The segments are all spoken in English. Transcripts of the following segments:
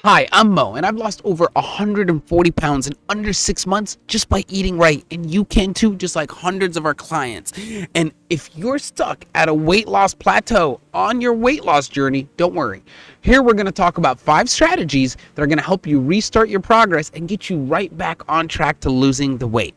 Hi, I'm Mo, and I've lost over 140 pounds in under 6 months just by eating right. And you can too, just like hundreds of our clients. And if you're stuck at a weight loss plateau on your weight loss journey, don't worry. Here we're going to talk about 5 strategies that are going to help you restart your progress and get you right back on track to losing the weight.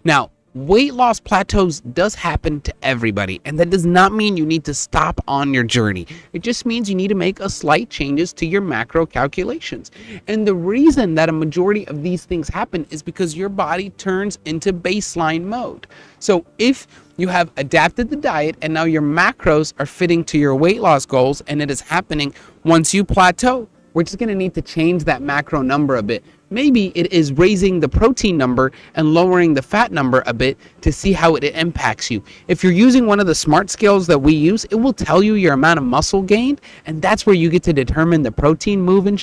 Now, weight loss plateaus does happen to everybody, and that does not mean you need to stop on your journey. It just means you need to make a slight changes to your macro calculations. And the reason that a majority of these things happen is because your body turns into baseline mode. So if you have adapted the diet and now your macros are fitting to your weight loss goals, and it is happening once you plateau, we're just going to need to change that macro number a bit. Maybe it is raising the protein number and lowering the fat number a bit to see how it impacts you. If you're using one of the smart scales that we use, it will tell you your amount of muscle gained, and that's where you get to determine the protein moving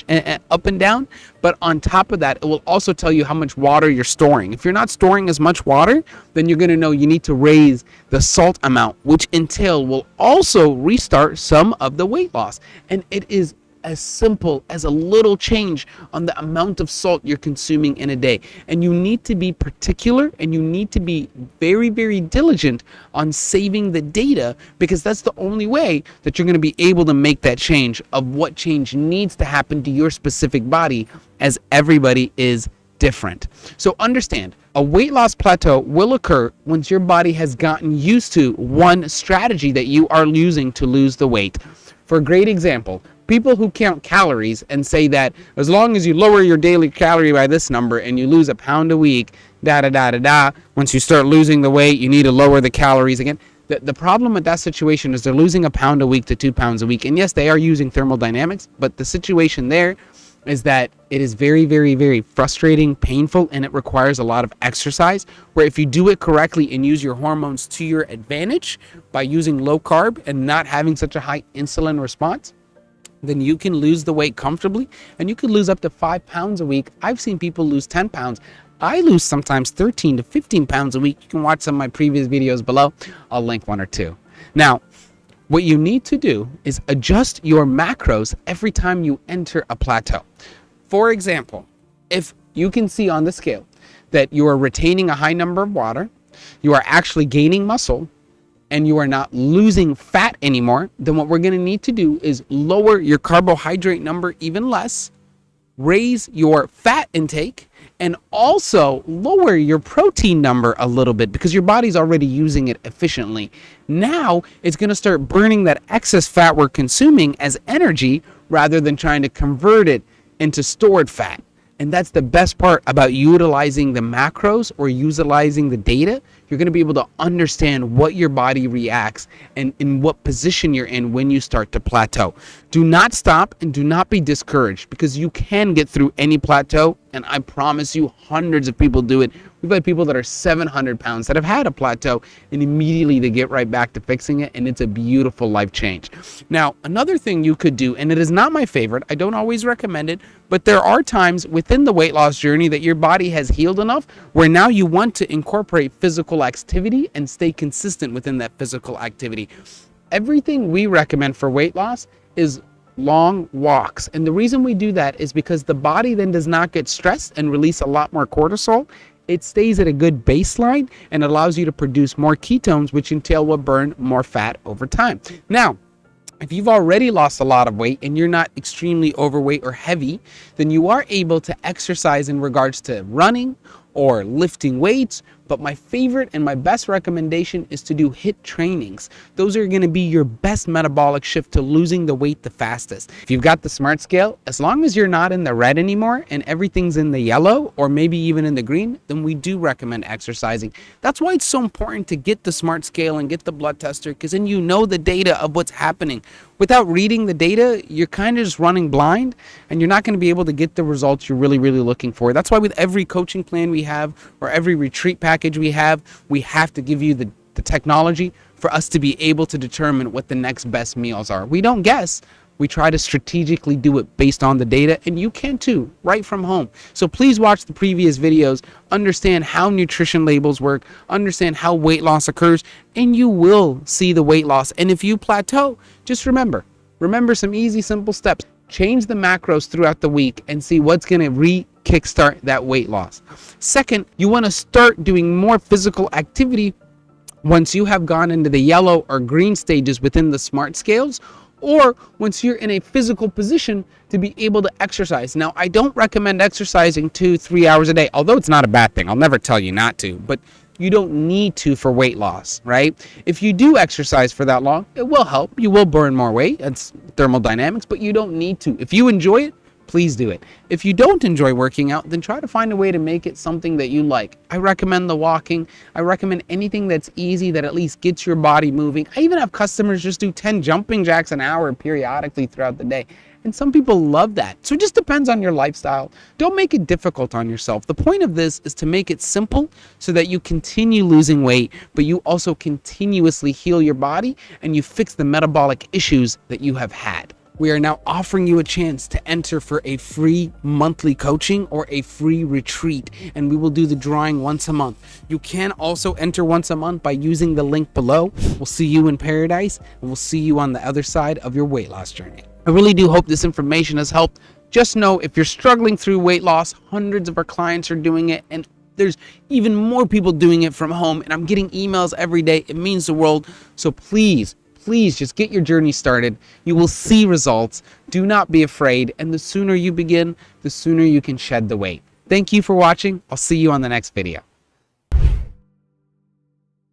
up and down. But on top of that, it will also tell you how much water you're storing. If you're not storing as much water, then you're going to know you need to raise the salt amount, which will also restart some of the weight loss. And it is as simple as a little change on the amount of salt you're consuming in a day. And you need to be particular, and you need to be very, very diligent on saving the data, because that's the only way that you're going to be able to make that change of what change needs to happen to your specific body, as everybody is different. So understand, a weight loss plateau will occur once your body has gotten used to one strategy that you are using to lose the weight. For a great example, people who count calories and say that as long as you lower your daily calorie by this number and you lose a pound a week, once you start losing the weight, you need to lower the calories again. The problem with that situation is they're losing a pound a week to 2 pounds a week. And yes, they are using thermodynamics, but the situation there is that it is very, very, very frustrating, painful, and it requires a lot of exercise, where if you do it correctly and use your hormones to your advantage by using low carb and not having such a high insulin response, then you can lose the weight comfortably, and you could lose up to 5 pounds a week. I've seen people lose 10 pounds. I lose sometimes 13 to 15 pounds a week. You can watch some of my previous videos below. I'll link one or two. Now, what you need to do is adjust your macros every time you enter a plateau. For example, if you can see on the scale that you are retaining a high number of water, you are actually gaining muscle, and you are not losing fat anymore, then what we're going to need to do is lower your carbohydrate number even less, raise your fat intake, and also lower your protein number a little bit, because your body's already using it efficiently. Now it's going to start burning that excess fat we're consuming as energy rather than trying to convert it into stored fat. And that's the best part about utilizing the macros or utilizing the data. You're going to be able to understand what your body reacts and in what position you're in when you start to plateau. Do not stop and do not be discouraged, because you can get through any plateau. And I promise you, hundreds of people do it. We've had people that are 700 pounds that have had a plateau, and immediately they get right back to fixing it, and it's a beautiful life change. Now, another thing you could do, and it is not my favorite, I don't always recommend it, but there are times within the weight loss journey that your body has healed enough where now you want to incorporate physical activity and stay consistent within that physical activity. Everything we recommend for weight loss is long walks. And the reason we do that is because the body then does not get stressed and release a lot more cortisol. It stays at a good baseline and allows you to produce more ketones, which will burn more fat over time. Now, if you've already lost a lot of weight and you're not extremely overweight or heavy, then you are able to exercise in regards to running or lifting weights. But my favorite and my best recommendation is to do HIIT trainings. Those are going to be your best metabolic shift to losing the weight the fastest. If you've got the smart scale, as long as you're not in the red anymore and everything's in the yellow or maybe even in the green, then we do recommend exercising. That's why it's so important to get the smart scale and get the blood tester, because then you know the data of what's happening. Without reading the data, you're kind of just running blind, and you're not going to be able to get the results you're really, really looking for. That's why with every coaching plan we have or every retreat package we have to give you the technology for us to be able to determine what the next best meals are. We don't guess. We try to strategically do it based on the data, and you can too, right from home. So please watch the previous videos, understand how nutrition labels work, understand how weight loss occurs, and you will see the weight loss. And if you plateau, just remember some easy, simple steps. change the macros throughout the week and see what's going to kickstart that weight loss. Second, you want to start doing more physical activity once you have gone into the yellow or green stages within the SMART scales, or once you're in a physical position to be able to exercise. Now, I don't recommend exercising 2-3 hours a day, although it's not a bad thing. I'll never tell you not to, but you don't need to for weight loss, right? If you do exercise for that long, it will help. You will burn more weight. It's thermodynamics, but you don't need to. If you enjoy it, please do it. If you don't enjoy working out, then try to find a way to make it something that you like. I recommend the walking. I recommend anything that's easy that at least gets your body moving. I even have customers just do 10 jumping jacks an hour periodically throughout the day. And some people love that. So it just depends on your lifestyle. Don't make it difficult on yourself. The point of this is to make it simple so that you continue losing weight, but you also continuously heal your body and you fix the metabolic issues that you have had. We are now offering you a chance to enter for a free monthly coaching or a free retreat, and we will do the drawing once a month. You can also enter once a month by using the link below. We'll see you in paradise, and we'll see you on the other side of your weight loss journey. I really do hope this information has helped. Just know if you're struggling through weight loss, hundreds of our clients are doing it, and there's even more people doing it from home, and I'm getting emails every day. It means the world. So please just get your journey started. You will see results. Do not be afraid. And the sooner you begin, the sooner you can shed the weight. Thank you for watching. I'll see you on the next video.